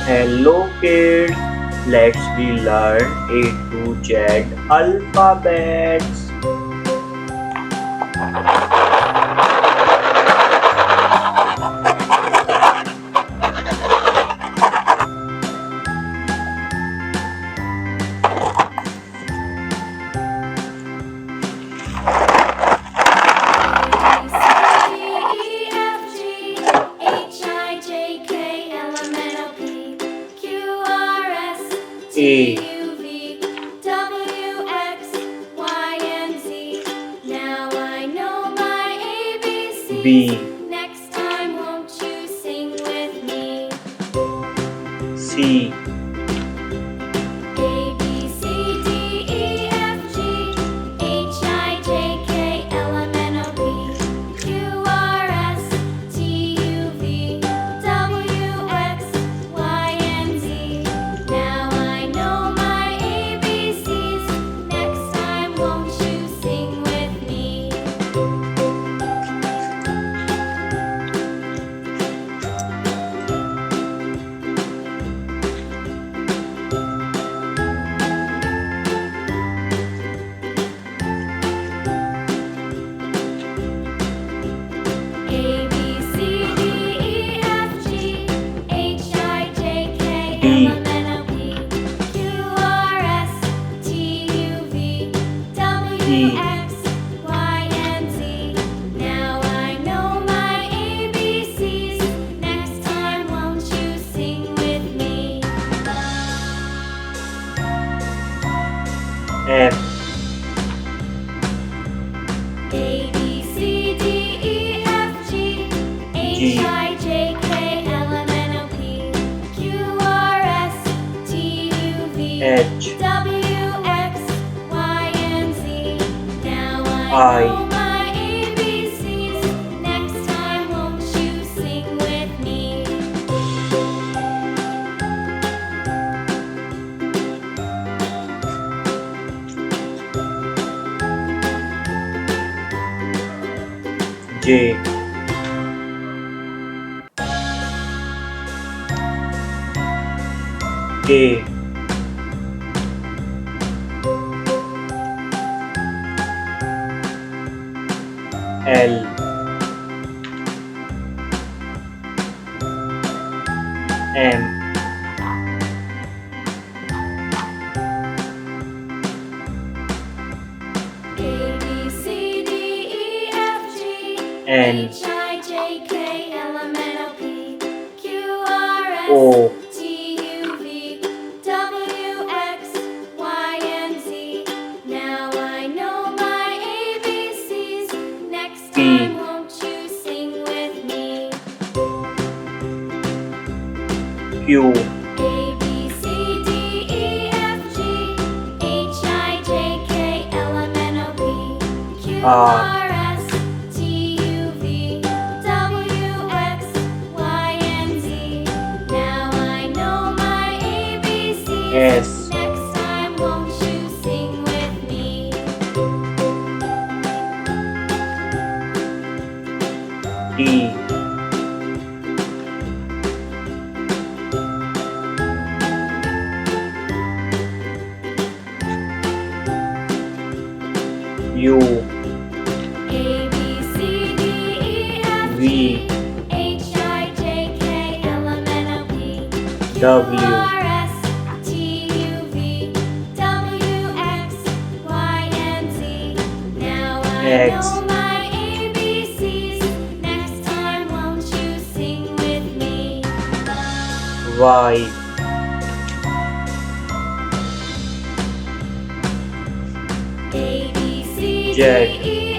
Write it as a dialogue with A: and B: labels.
A: Hello kids, let's we learn A to Z alphabets. A B
B: Next time, won't you sing with me?
A: C
B: A B C D E F G H I J K L M N O P Q R S T U V W X Y and Z. Now I know my ABCs. Next time, won't you sing with me? A B C D E F G H I J K L M N O P Q R S T U V W X Y and Z. Now I know my ABCs. Next time, won't you sing with me?
A: F
B: A B C D E F G H I J K L M N O P Q R S T U V
A: H
B: W X Y and Z. Now I know
A: I
B: my ABCs. Next time, won't you sing with me?
A: J K L M
B: A B C D E F G
A: N
B: H I J K L M N O P Q R S
A: O
B: T U V W X Y and Z. Now I know my ABCs. Next
A: P
B: time, won't you sing with me?
A: Q
B: A B C D E F G H I J K L M N O P Q R S T U V W X Y and Z. Now I know my ABCs.
A: S
B: Next time, won't you sing with me?
A: T U
B: A B C D E F
A: V
B: G H I J K L M N O P Q
A: W
B: R S T U V W X Y and Z. Now I
A: X
B: know my ABCs. Next time, won't you sing with me?
A: Y
B: A B C D
A: Z
B: E